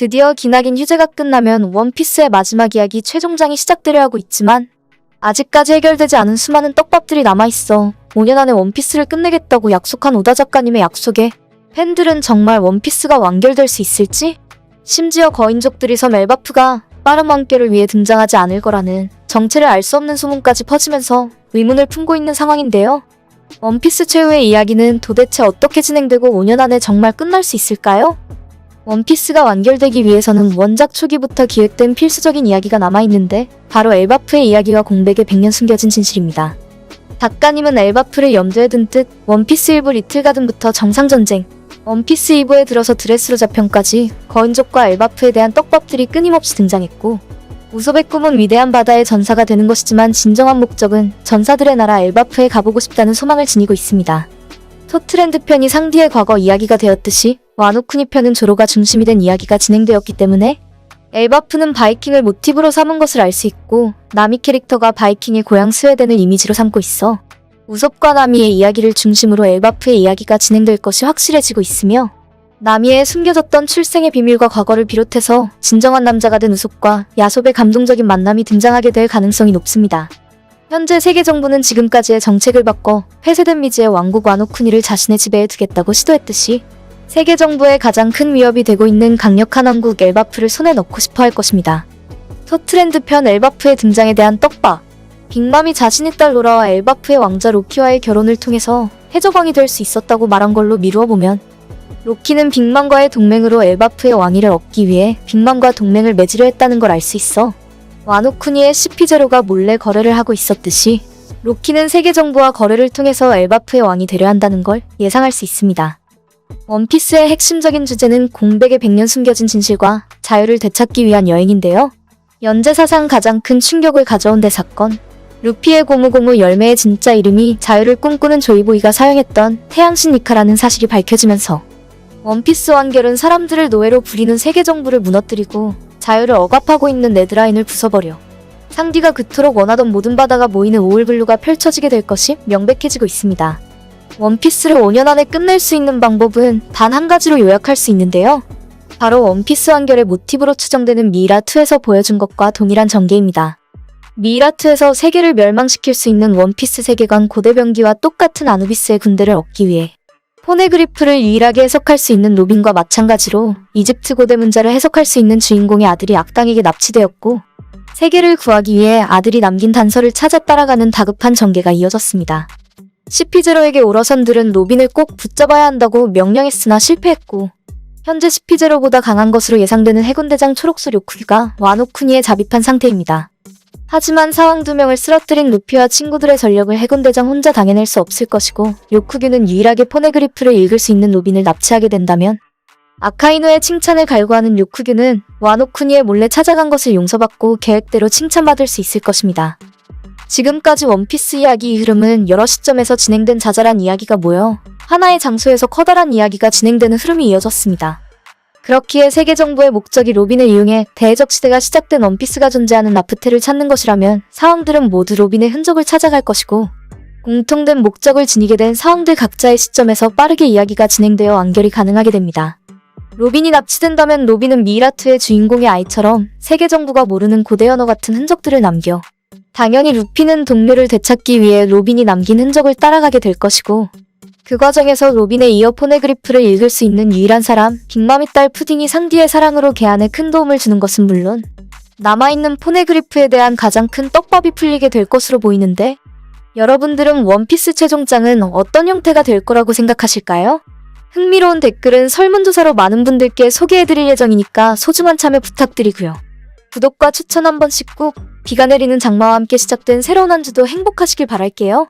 드디어 기나긴 휴재가 끝나면 원피스의 마지막 이야기 최종장이 시작되려 하고 있지만 아직까지 해결되지 않은 수많은 떡밥들이 남아있어. 5년 안에 원피스를 끝내겠다고 약속한 오다 작가님의 약속에 팬들은 정말 원피스가 완결될 수 있을지? 심지어 거인족들이 섬 엘바프가 빠른 완결을 위해 등장하지 않을 거라는 정체를 알 수 없는 소문까지 퍼지면서 의문을 품고 있는 상황인데요. 원피스 최후의 이야기는 도대체 어떻게 진행되고 5년 안에 정말 끝날 수 있을까요? 원피스가 완결되기 위해서는 원작 초기부터 기획된 필수적인 이야기가 남아있는데 바로 엘바프의 이야기와 공백의 100년 숨겨진 진실입니다. 작가님은 엘바프를 염두에 둔 듯 원피스 1부 리틀가든부터 정상전쟁, 원피스 2부에 들어서 드레스로자 편까지 거인족과 엘바프에 대한 떡밥들이 끊임없이 등장했고 우솝의 꿈은 위대한 바다의 전사가 되는 것이지만 진정한 목적은 전사들의 나라 엘바프에 가보고 싶다는 소망을 지니고 있습니다. 토트랜드 편이 상디의 과거 이야기가 되었듯이 와노쿠니 편은 조로가 중심이 된 이야기가 진행되었기 때문에 엘바프는 바이킹을 모티브로 삼은 것을 알 수 있고 나미 캐릭터가 바이킹의 고향 스웨덴을 이미지로 삼고 있어 우솝과 나미의 이야기를 중심으로 엘바프의 이야기가 진행될 것이 확실해지고 있으며 나미의 숨겨졌던 출생의 비밀과 과거를 비롯해서 진정한 남자가 된 우솝과 야솝의 감동적인 만남이 등장하게 될 가능성이 높습니다. 현재 세계 정부는 지금까지의 정책을 바꿔 폐쇄된 미지의 왕국 와노쿠니를 자신의 지배에 두겠다고 시도했듯이 세계 정부의 가장 큰 위협이 되고 있는 강력한 왕국 엘바프를 손에 넣고 싶어 할 것입니다. 토트랜드 편 엘바프의 등장에 대한 떡밥. 빅맘이 자신의 딸 로라와 엘바프의 왕자 로키와의 결혼을 통해서 해적왕이 될 수 있었다고 말한 걸로 미루어 보면 로키는 빅맘과의 동맹으로 엘바프의 왕위를 얻기 위해 빅맘과 동맹을 맺으려 했다는 걸 알 수 있어. 와노쿠니의 CP0가 몰래 거래를 하고 있었듯이 로키는 세계 정부와 거래를 통해서 엘바프의 왕이 되려 한다는 걸 예상할 수 있습니다. 원피스의 핵심적인 주제는 공백의 100년 숨겨진 진실과 자유를 되찾기 위한 여행인데요. 연재사상 가장 큰 충격을 가져온 대사건, 루피의 고무고무 열매의 진짜 이름이 자유를 꿈꾸는 조이보이가 사용했던 태양신 니카라는 사실이 밝혀지면서 원피스 완결은 사람들을 노예로 부리는 세계 정부를 무너뜨리고 자유를 억압하고 있는 네드라인을 부숴버려 상디가 그토록 원하던 모든 바다가 모이는 오울블루가 펼쳐지게 될 것이 명백해지고 있습니다. 원피스를 5년 안에 끝낼 수 있는 방법은 단 한 가지로 요약할 수 있는데요. 바로 원피스 완결의 모티브로 추정되는 미이라2에서 보여준 것과 동일한 전개입니다. 미이라2에서 세계를 멸망시킬 수 있는 원피스 세계관 고대병기와 똑같은 아누비스의 군대를 얻기 위해 포네그리프를 유일하게 해석할 수 있는 로빈과 마찬가지로 이집트 고대 문자를 해석할 수 있는 주인공의 아들이 악당에게 납치되었고 세계를 구하기 위해 아들이 남긴 단서를 찾아 따라가는 다급한 전개가 이어졌습니다. CP0에게 오러선들은 로빈을 꼭 붙잡아야 한다고 명령했으나 실패했고 현재 CP0보다 강한 것으로 예상되는 해군대장 초록소 료쿠가 와노쿠니에 잡입한 상태입니다. 하지만 사왕 2명을 쓰러뜨린 루피와 친구들의 전력을 해군대장 혼자 당해낼 수 없을 것이고 요쿠규는 유일하게 포네그리프를 읽을 수 있는 로빈을 납치하게 된다면 아카이노의 칭찬을 갈구하는 요쿠규는 와노쿠니에 몰래 찾아간 것을 용서받고 계획대로 칭찬받을 수 있을 것입니다. 지금까지 원피스 이야기 흐름은 여러 시점에서 진행된 자잘한 이야기가 모여 하나의 장소에서 커다란 이야기가 진행되는 흐름이 이어졌습니다. 그렇기에 세계 정부의 목적이 로빈을 이용해 대해적 시대가 시작된 원피스가 존재하는 나프테를 찾는 것이라면 사왕들은 모두 로빈의 흔적을 찾아갈 것이고 공통된 목적을 지니게 된 사왕들 각자의 시점에서 빠르게 이야기가 진행되어 완결이 가능하게 됩니다. 로빈이 납치된다면 로빈은 미이라2의 주인공의 아이처럼 세계 정부가 모르는 고대 언어 같은 흔적들을 남겨 당연히 루피는 동료를 되찾기 위해 로빈이 남긴 흔적을 따라가게 될 것이고 그 과정에서 로빈의 이어 포네그리프를 읽을 수 있는 유일한 사람 빅맘의 딸 푸딩이 상디의 사랑으로 걔한테 큰 도움을 주는 것은 물론 남아있는 포네그리프에 대한 가장 큰 떡밥이 풀리게 될 것으로 보이는데 여러분들은 원피스 최종장은 어떤 형태가 될 거라고 생각하실까요? 흥미로운 댓글은 설문조사로 많은 분들께 소개해드릴 예정이니까 소중한 참여 부탁드리고요. 구독과 추천 한 번씩 꾹! 비가 내리는 장마와 함께 시작된 새로운 한 주도 행복하시길 바랄게요.